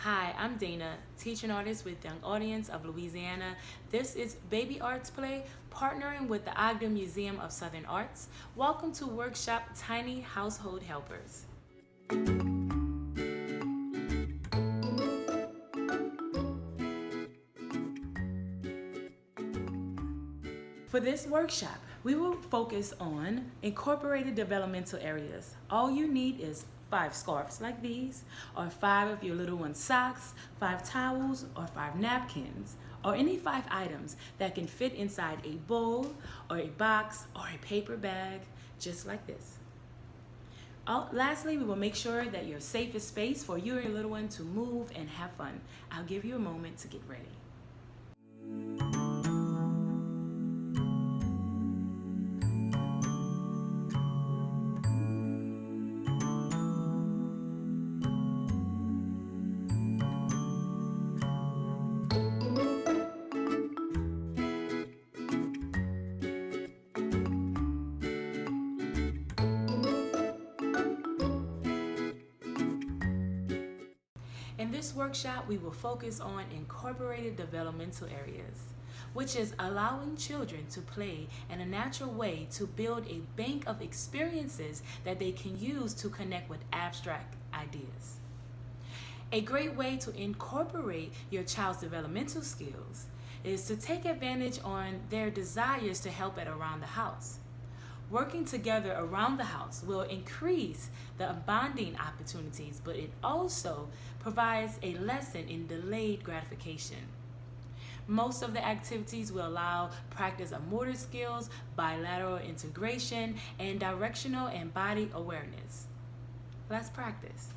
Hi, I'm Dana, teaching artist with Young Audience of Louisiana. This is Baby Artsplay, partnering with the Ogden Museum of Southern Arts. Welcome to Workshop Tiny Household Helpers. For this workshop, we will focus on incorporated developmental areas. All you need is 5 scarves like these, or 5 of your little one's socks, 5 towels, or 5 napkins, or any 5 items that can fit inside a bowl, or a box, or a paper bag, just like this. Lastly, we will make sure that your safest space for you and your little one to move and have fun. I'll give you a moment to get ready. In this workshop, we will focus on incorporated developmental areas, which is allowing children to play in a natural way to build a bank of experiences that they can use to connect with abstract ideas. A great way to incorporate your child's developmental skills is to take advantage on their desires to help at around the house. Working together around the house will increase the bonding opportunities, but it also provides a lesson in delayed gratification. Most of the activities will allow practice of motor skills, bilateral integration, and directional and body awareness. Let's practice.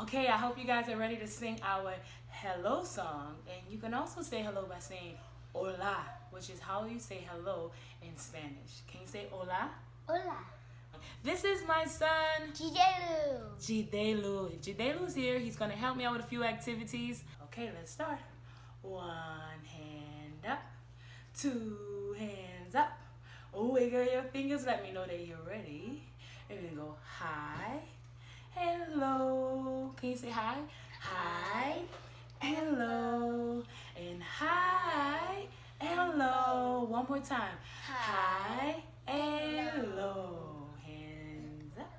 Okay, I hope you guys are ready to sing our hello song, and you can also say hello by saying hola, which is how you say hello in Spanish. Can you say hola? Hola. This is my son, Jidelu. Jidelu's here. He's going to help me out with a few activities. Okay, let's start. 1 hand up, 2 hands up. Wiggle your fingers. Let me know that you're ready. And then go hi, hello. Can you say hi? Hi, hello, and hi, hello. One more time. Hi, hello. Hands up.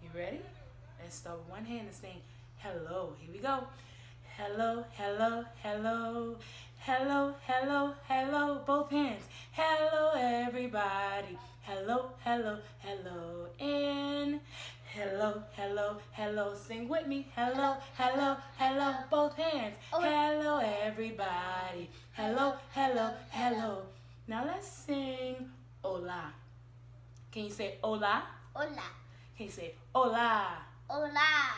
You ready? Let's start with one hand and sing hello. Here we go. Hello, hello, hello. Hello, hello, hello. Both hands. Hello, everybody. Hello, hello, hello. And hello, hello, hello. Sing with me. Hello, hello, hello. Both hands. Hello, everybody. Hello, hello, hello. Now let's sing hola. Can you say hola? Hola. Can you say hola? Hola.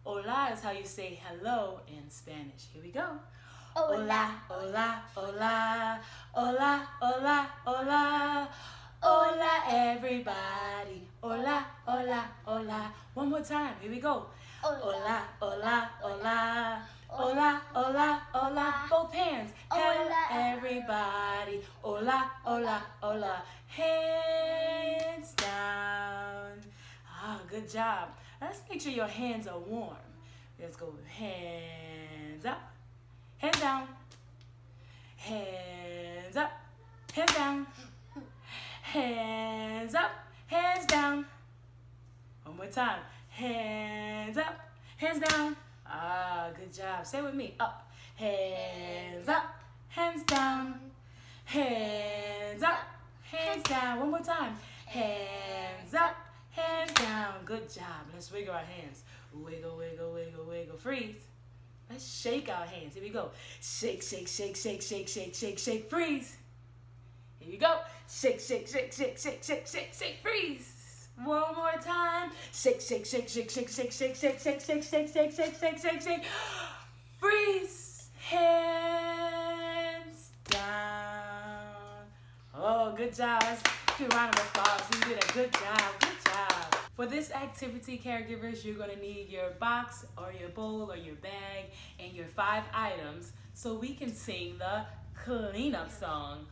Hola is how you say hello in Spanish. Here we go. Hola. Hola, hola, hola, hola, hola. Hola, everybody. Hola, hola, hola. One more time. Here we go. Hola, hola, hola. Hola, hola, hola. Both hands. Hello, everybody. Hola, hola, hola. Hands down. Ah, good job. Let's make sure your hands are warm. Let's go. Hands up. Hands down. Hands up. Hands down. Hands up. Hands down. One more time. Hands up. Hands down. Ah, good job. Say it with me. Up. Hands up. Hands down. Hands up. Hands down. One more time. Hands up. Hands down. Good job. Let's wiggle our hands. Wiggle, wiggle, wiggle, wiggle. Freeze. Let's shake our hands. Here we go. Shake, shake, shake, shake, shake, shake, shake, shake. Freeze. Here we go. Shake, shake, shake, shake, shake, shake, shake, shake. Freeze. One more time. Shake, shake, shake, shake, shake, shake, shake, shake, shake, shake, shake, shake, shake, shake, shake, shake. Freeze. Hands down. Oh, good job. Let's give a round of applause. You did a good job. Good job. For this activity, caregivers, you're going to need your box or your bowl or your bag and your 5 items so we can sing the cleanup song.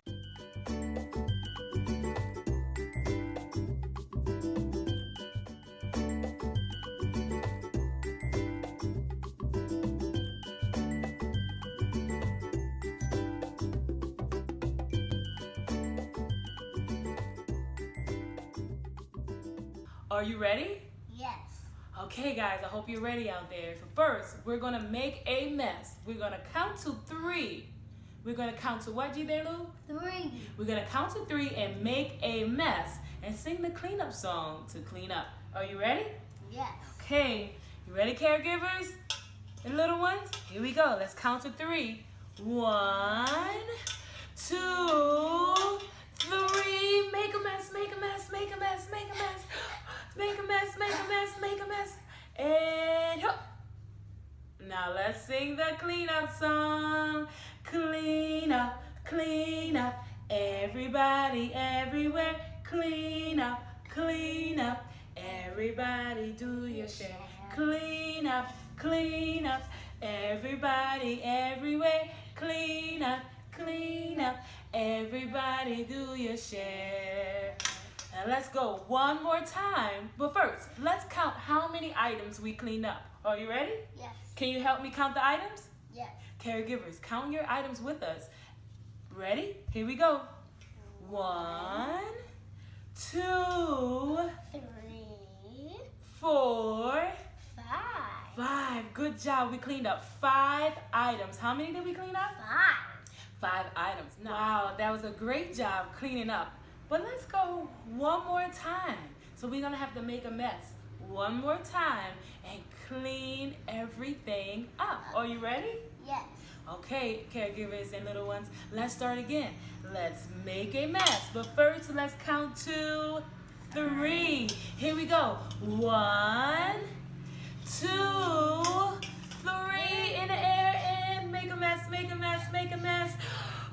Are you ready? Yes. Okay, guys, I hope you're ready out there. So first, we're going to make a mess. We're going to count to 3. We're going to count to what, Jidelu? 3. We're going to count to 3 and make a mess and sing the cleanup song to clean up. Are you ready? Yes. Okay, you ready, caregivers and little ones? Here we go. Let's count to 3. 1, 2, 3. Make a mess, make a mess, make a mess, make a mess. Make a mess, make a mess, make a mess. And hop. Now let's sing the cleanup song. Clean up, clean up. Everybody, everywhere. Clean up, clean up. Everybody do your share. Clean up, clean up. Everybody, everywhere. Clean up, clean up. Everybody do your share. Now let's go one more time. But first, let's count how many items we cleaned up. Are you ready? Yes. Can you help me count the items? Yes. Caregivers, count your items with us. Ready? Here we go. 1, 2, 3, 4, 5. 5. Good job. We cleaned up 5 items. How many did we clean up? 5 items. Wow, that was a great job cleaning up. But let's go one more time. So we're going to have to make a mess one more time and clean everything up. Are you ready? Yes. Okay, caregivers and little ones, let's start again. Let's make a mess. But first, let's count to 3. Here we go. 1, 2, 3. In the air and make a mess, make a mess, make a mess.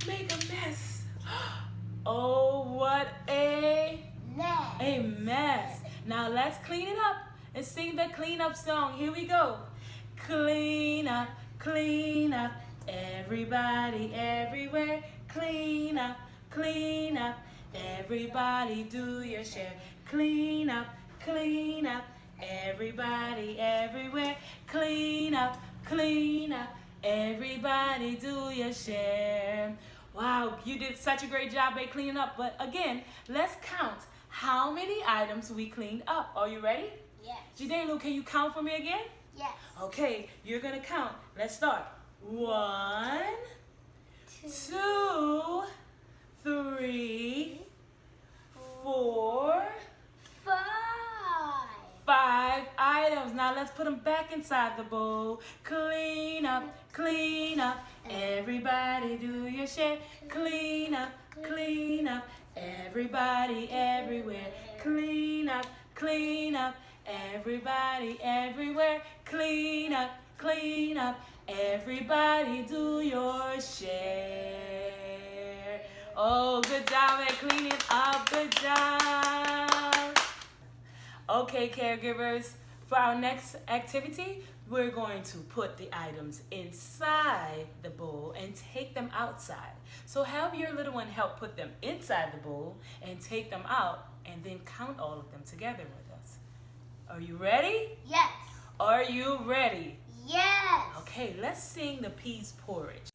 Make a mess. Oh, what a mess. Now let's clean it up and sing the cleanup song. Here we go. Clean up, clean up. Everybody, everywhere. Clean up, clean up. Everybody do your share. Clean up, clean up. Everybody, everywhere. Clean up, clean up. Everybody do your share. Wow, you did such a great job at cleaning up. But again, let's count how many items we cleaned up. Are you ready? Yes. Jidelu, can you count for me again? Yes. Okay, you're going to count. Let's start. 1, 2, 3, 4, 5 items. Now let's put them back inside the bowl. Clean up, clean up. Everybody do your share. Clean up, clean up. Everybody, everywhere. Clean up, clean up. Everybody, everywhere. Clean up, clean up. Everybody do your share. Oh, good job at cleaning up. Good job. Okay, caregivers, for our next activity, we're going to put the items inside the bowl and take them outside. So have your little one help put them inside the bowl and take them out and then count all of them together with us. Are you ready? Yes. Are you ready? Yes. Okay, let's sing the peas porridge.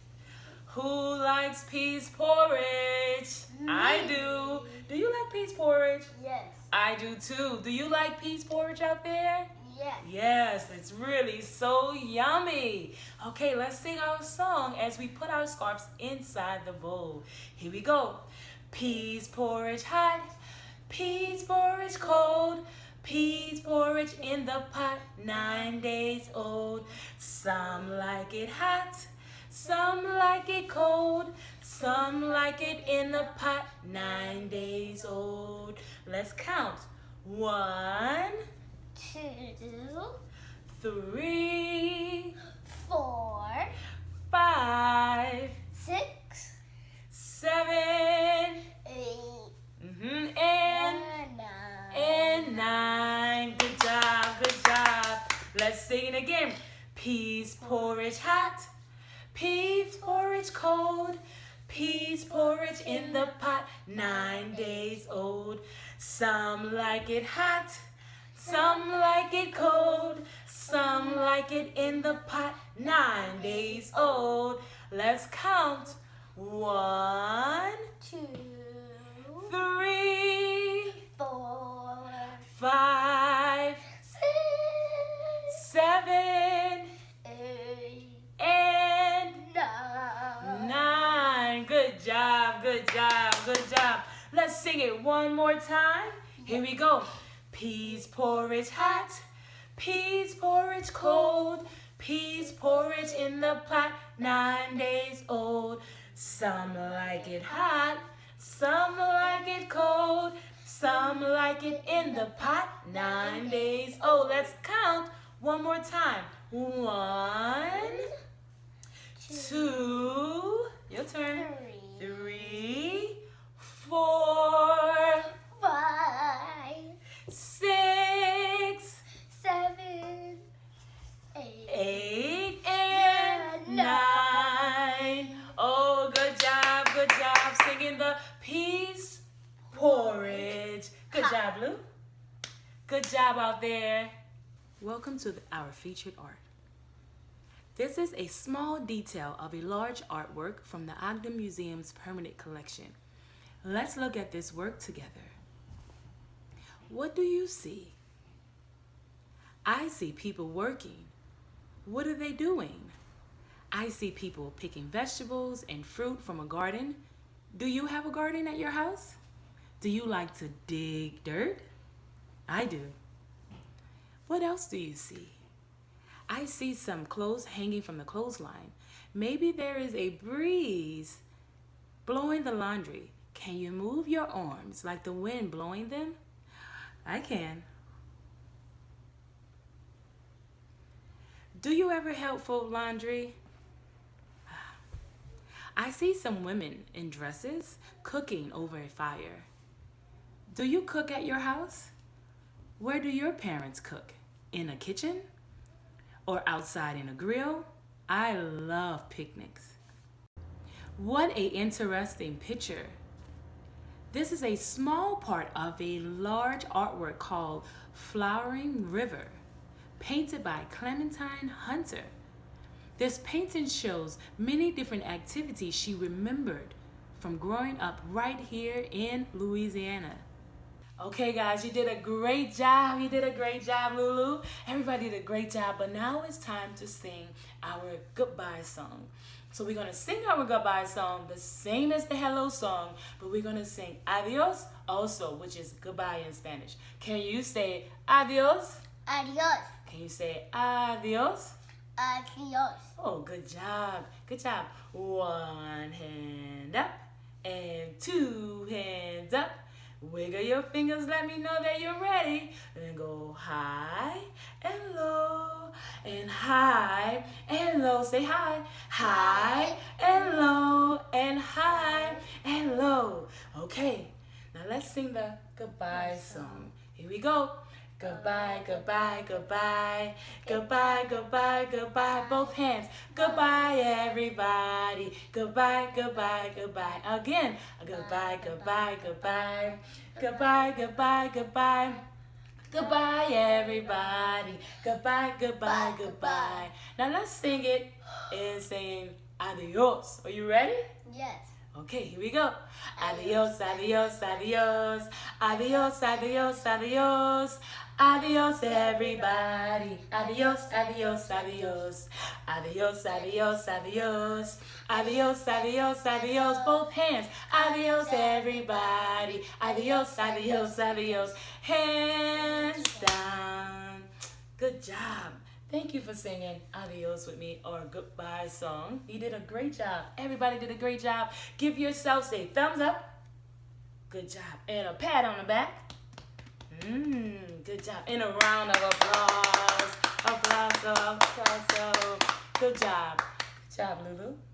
Who likes peas porridge? Me. I do. Do you like peas porridge? Yes. I do too. Do you like peas porridge out there? Yes. Yes, it's really so yummy. Okay, let's sing our song as we put our scarves inside the bowl. Here we go. Peas porridge hot, peas porridge cold, peas porridge in the pot, 9 days old. Some like it hot, some like it cold, some like it in the pot, 9 days old. Let's count. 1, 2, 3, 4, 5, 6, 7, 8, and 9. Good job, good job. Let's sing it again. Peas porridge hot, peas porridge cold, peas porridge in the pot, 9 days old. Some like it hot, some like it cold, some like it in the pot, 9 days old. Let's count. 1, 2, 3, 4, 5, Good job. Good job. Let's sing it one more time. Here we go. Peas porridge hot. Peas porridge cold. Peas porridge in the pot, 9 days old. Some like it hot, some like it cold, some like it in the pot, 9 days old. Let's count one more time. 1, 2, your turn. 3, 4, 5, 6, 7, 8, and 9. Oh, good job singing the peas porridge. Good job, Blue. Good job out there. Welcome to our featured art. This is a small detail of a large artwork from the Ogden Museum's permanent collection. Let's look at this work together. What do you see? I see people working. What are they doing? I see people picking vegetables and fruit from a garden. Do you have a garden at your house? Do you like to dig dirt? I do. What else do you see? I see some clothes hanging from the clothesline. Maybe there is a breeze blowing the laundry. Can you move your arms like the wind blowing them? I can. Do you ever help fold laundry? I see some women in dresses cooking over a fire. Do you cook at your house? Where do your parents cook? In a kitchen? Or outside in a grill? I love picnics. What an interesting picture. This is a small part of a large artwork called Flowering River, painted by Clementine Hunter. This painting shows many different activities she remembered from growing up right here in Louisiana. Okay, guys, you did a great job. You did a great job, Lulu. Everybody did a great job, but now it's time to sing our goodbye song. So we're going to sing our goodbye song the same as the hello song, but we're going to sing adios also, which is goodbye in Spanish. Can you say adios? Adios. Can you say adios? Adios. Oh, good job. Good job. 1 hand up and 2 hands up. Wiggle your fingers, let me know that you're ready. And go high and low and high and low. Say hi. High and low and high and low. Okay, now let's sing the goodbye song. Here we go. Goodbye, goodbye, goodbye, goodbye, goodbye, goodbye, both hands. Goodbye, everybody. Goodbye, goodbye, goodbye. Again, goodbye, goodbye, goodbye, goodbye, goodbye, goodbye. Goodbye, everybody. Goodbye, goodbye, goodbye. Now let's sing it and saying adios. Are you ready? Yes. Okay, here we go. Adios, adios, adios. Adios, adios, adios. Adios, everybody. Adios, adios, adios. Adios, adios, adios. Adios, adios, adios. Both hands. Adios, everybody. Adios, adios, adios. Hands down. Good job. Thank you for singing adios with me, or goodbye song. You did a great job. Everybody did a great job. Give yourselves a thumbs up. Good job. And a pat on the back. Good job. And a round of applause. Applause. Good job. Good job,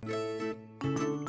Lulu.